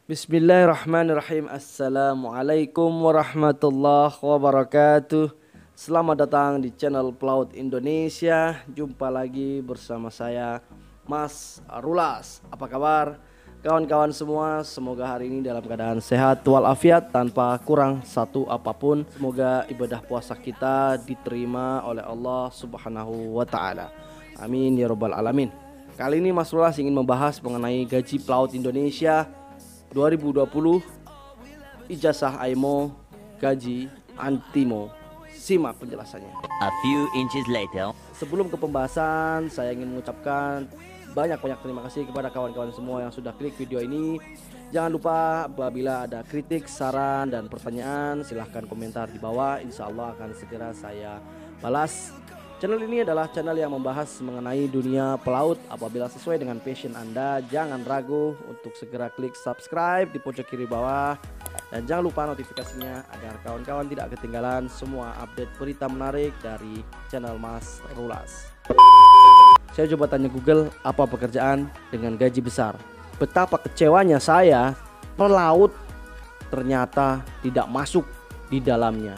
Bismillahirrahmanirrahim. Assalamualaikum warahmatullahi wabarakatuh. Selamat datang di channel Pelaut Indonesia. Jumpa lagi bersama saya Mas Rulas. Apa kabar kawan-kawan semua? Semoga hari ini dalam keadaan sehat walafiat tanpa kurang satu apapun. Semoga ibadah puasa kita diterima oleh Allah Subhanahu wa taala. Amin ya rabbal alamin. Kali ini Mas Rulas ingin membahas mengenai gaji pelaut Indonesia 2020, ijazah AIMO, gaji Antimo. Simak penjelasannya. A few inches later. Sebelum ke pembahasan, saya ingin mengucapkan banyak terima kasih kepada kawan-kawan semua yang sudah klik video ini. Jangan lupa apabila ada kritik, saran, dan pertanyaan, silahkan komentar di bawah. Insya Allah akan segera saya balas. Channel ini adalah channel yang membahas mengenai dunia pelaut. Apabila sesuai dengan passion Anda, jangan ragu untuk segera klik subscribe di pojok kiri bawah. Dan jangan lupa notifikasinya agar kawan-kawan tidak ketinggalan semua update berita menarik dari channel Mas Rulas. Saya coba tanya Google, apa pekerjaan dengan gaji besar? Betapa kecewanya saya, pelaut ternyata tidak masuk di dalamnya.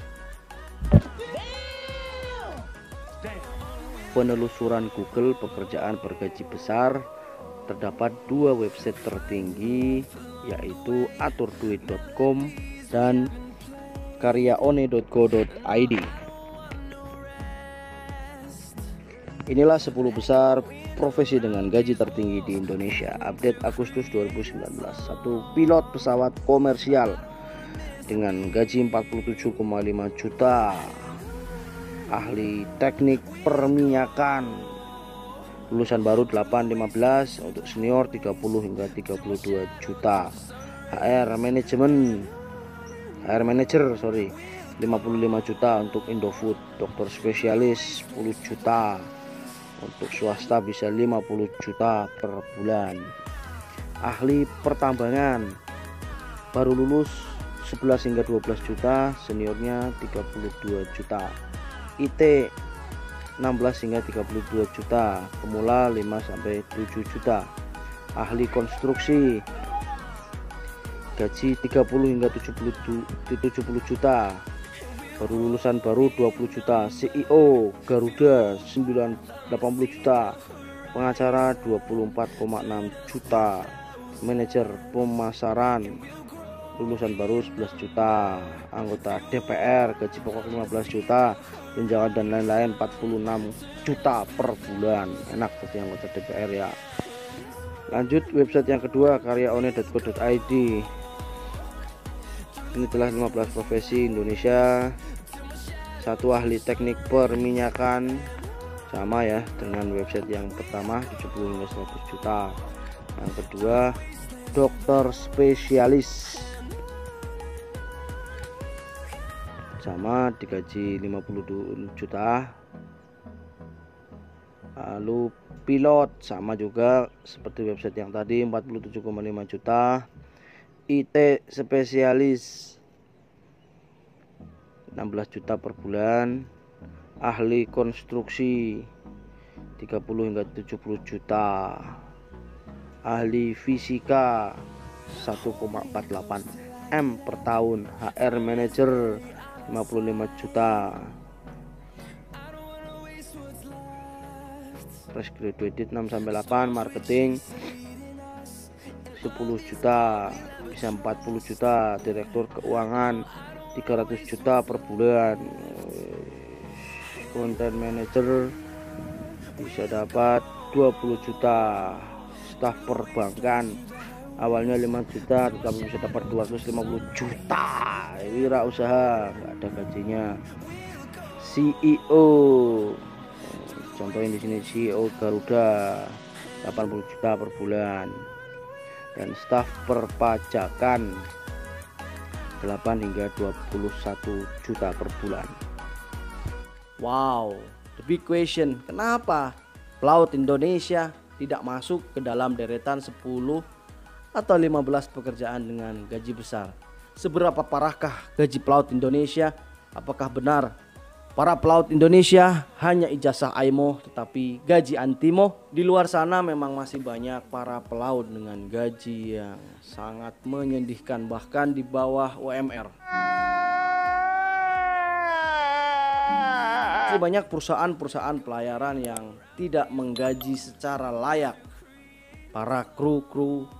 Penelusuran Google pekerjaan bergaji besar, terdapat dua website tertinggi, yaitu aturduit.com dan karyaone.go.id. Inilah 10 besar profesi dengan gaji tertinggi di Indonesia. Update Agustus 2019. Satu pilot pesawat komersial dengan gaji 47,5 juta. Ahli teknik perminyakan lulusan baru 8-15, untuk senior 30 hingga 32 juta. HR manager 55 juta untuk Indofood. Dokter spesialis 10 juta. Untuk swasta bisa 50 juta per bulan. Ahli pertambangan baru lulus 11 hingga 12 juta, seniornya 32 juta. IT 16 hingga 32 juta, pemula 5 sampai 7 juta. Ahli konstruksi gaji 30 hingga 70 juta, baru lulusan baru 20 juta. CEO Garuda 80 juta, pengacara 24,6 juta. Manajer pemasaran lulusan baru 11 juta. Anggota DPR gaji pokok 15 juta, tunjangan dan lain-lain 46 juta per bulan. Enak jadi anggota DPR ya. Lanjut website yang kedua, karyaone.go.id. Ini telah 15 profesi Indonesia. Satu ahli teknik perminyakan, sama ya dengan website yang pertama, 70 hingga 100 juta. Yang kedua, dokter spesialis, sama digaji 50 juta. Lalu pilot sama juga seperti website yang tadi, 47,5 juta. IT spesialis 16 juta per bulan. Ahli konstruksi 30 hingga 70 juta. Ahli fisika 1,48 M per tahun. HR manager 55 juta. Fresh graduated 6 sampai 8. Marketing 10 juta, bisa 40 juta. Direktur keuangan 300 juta per bulan. Content manager bisa dapat 20 juta. Staf perbankan awalnya 5 juta tetapi bisa dapat 250 juta. Wira usaha nggak ada gajinya. CEO, contohnya di sini CEO Garuda 80 juta per bulan. Dan staf perpajakan 8 hingga 21 juta per bulan. Wow, the big question, kenapa pelaut Indonesia tidak masuk ke dalam deretan 10 atau 15 pekerjaan dengan gaji besar? Seberapa parahkah gaji pelaut Indonesia? Apakah benar Para pelaut Indonesia hanya ijazah AIMO tetapi gaji antimo. Di luar sana memang masih banyak para pelaut dengan gaji yang sangat menyedihkan, bahkan di bawah UMR. Masih banyak perusahaan-perusahaan pelayaran yang tidak menggaji secara layak para kru-kru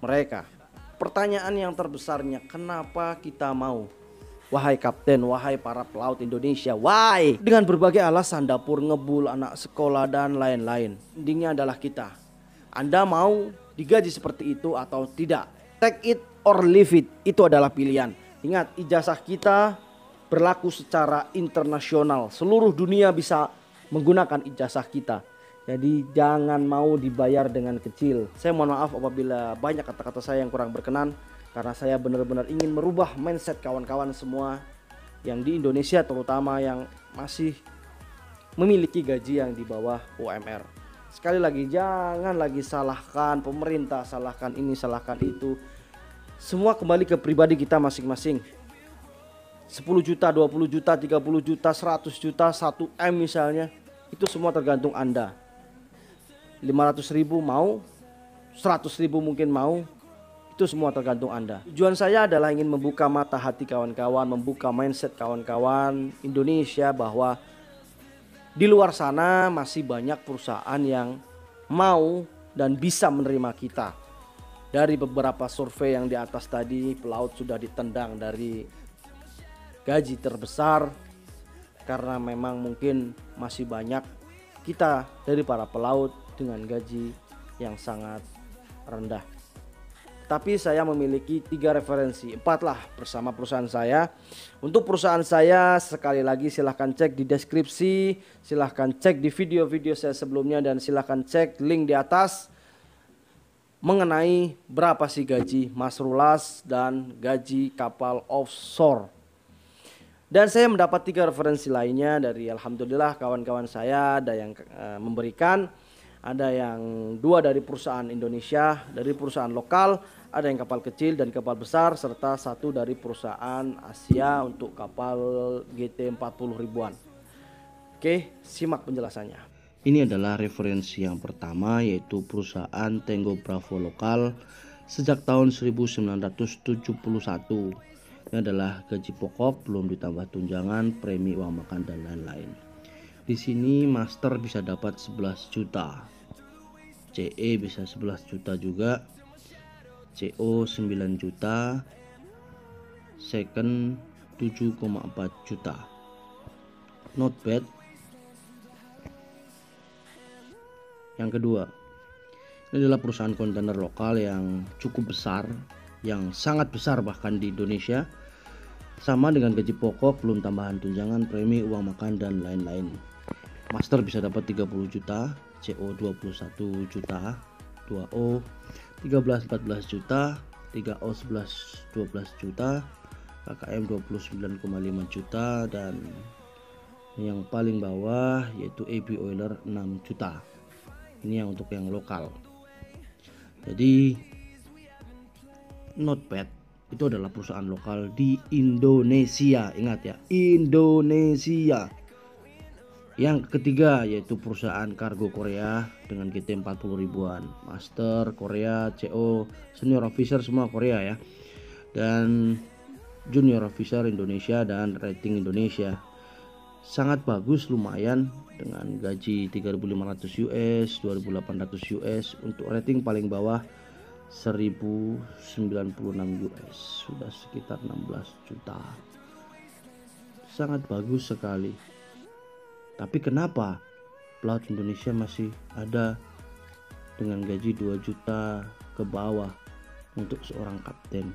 mereka. Pertanyaan yang terbesarnya, kenapa kita mau? Wahai kapten, wahai para pelaut Indonesia, why? Dengan berbagai alasan, dapur ngebul, anak sekolah dan lain-lain. Endingnya adalah kita. Anda mau digaji seperti itu atau tidak? Take it or leave it, itu adalah pilihan. Ingat, ijazah kita berlaku secara internasional. Seluruh dunia bisa menggunakan ijazah kita. Jadi jangan mau dibayar dengan kecil. Saya mohon maaf apabila banyak kata-kata saya yang kurang berkenan, karena saya benar-benar ingin merubah mindset kawan-kawan semua yang di Indonesia, terutama yang masih memiliki gaji yang di bawah UMR. Sekali lagi, jangan lagi salahkan pemerintah, salahkan ini, salahkan itu. Semua kembali ke pribadi kita masing-masing. 10 juta, 20 juta, 30 juta, 100 juta, 1 M misalnya, itu semua tergantung Anda. 500.000 mau, 100.000 mungkin mau, itu semua tergantung Anda. Tujuan saya adalah ingin membuka mata hati kawan-kawan, membuka mindset kawan-kawan Indonesia bahwa di luar sana masih banyak perusahaan yang mau dan bisa menerima kita. Dari beberapa survei yang di atas tadi, pelaut sudah ditendang dari gaji terbesar karena memang mungkin masih banyak kita dari para pelaut dengan gaji yang sangat rendah. Tapi saya memiliki 3 referensi, 4 lah bersama perusahaan saya. Untuk perusahaan saya sekali lagi silahkan cek di deskripsi, silahkan cek di video-video saya sebelumnya, dan silahkan cek link di atas mengenai berapa sih gaji Mas Rulas dan gaji kapal offshore. Dan saya mendapat 3 referensi lainnya dari alhamdulillah kawan-kawan saya, ada yang memberikan, ada yang 2 dari perusahaan Indonesia, dari perusahaan lokal, ada yang kapal kecil dan kapal besar, serta 1 dari perusahaan Asia untuk kapal GT 40 ribuan. Oke, simak penjelasannya. Ini adalah referensi yang pertama, yaitu perusahaan Tango Bravo lokal sejak tahun 1971. Ini adalah gaji pokok belum ditambah tunjangan, premi uang makan dan lain-lain. Di sini master bisa dapat 11 juta, CE bisa 11 juta juga, CO 9 juta, second 7,4 juta. Not bad. Yang kedua, ini adalah perusahaan kontainer lokal yang cukup besar, yang sangat besar bahkan di Indonesia. Sama dengan gaji pokok belum tambahan tunjangan, premi uang makan dan lain-lain. Master bisa dapat 30 juta, CO 21 juta, 2O 13-14 juta, 3O 11-12 juta, KKM 29,5 juta, dan yang paling bawah yaitu AB Oiler 6 juta. Ini yang untuk yang lokal. Jadi not bad. Itu adalah perusahaan lokal di Indonesia. Ingat ya, Indonesia. Yang ketiga yaitu perusahaan kargo Korea dengan GT 40 ribuan. Master Korea, CO, senior officer semua Korea ya. Dan junior officer Indonesia dan rating Indonesia. Sangat bagus, lumayan, dengan gaji 3.500 US, 2.800 US. Untuk rating paling bawah 1096 US, sudah sekitar 16 juta. Sangat bagus sekali. Tapi kenapa pelaut Indonesia masih ada dengan gaji 2 juta ke bawah untuk seorang kapten?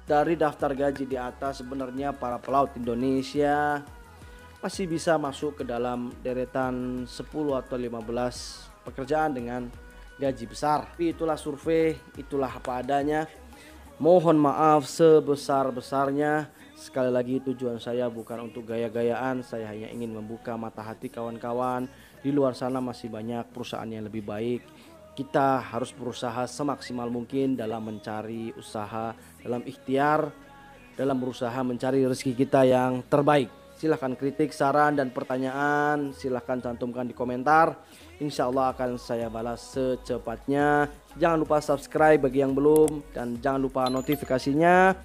Dari daftar gaji di atas, sebenarnya para pelaut Indonesia masih bisa masuk ke dalam deretan 10 atau 15 pekerjaan dengan gaji besar. Tapi itulah survei, itulah apa adanya. Mohon maaf sebesar-besarnya. Sekali lagi, tujuan saya bukan untuk gaya-gayaan, saya hanya ingin membuka mata hati kawan-kawan. Di luar sana masih banyak perusahaan yang lebih baik. Kita harus berusaha semaksimal mungkin dalam mencari usaha, dalam ikhtiar, dalam berusaha mencari rezeki kita yang terbaik. Silahkan kritik, saran, dan pertanyaan silahkan cantumkan di komentar. Insya Allah akan saya balas secepatnya. Jangan lupa subscribe bagi yang belum, dan jangan lupa notifikasinya.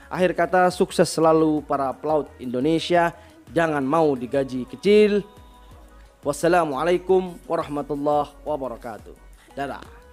Akhir kata, sukses selalu para pelaut Indonesia. Jangan mau digaji kecil. Wassalamualaikum warahmatullahi wabarakatuh. Dadah.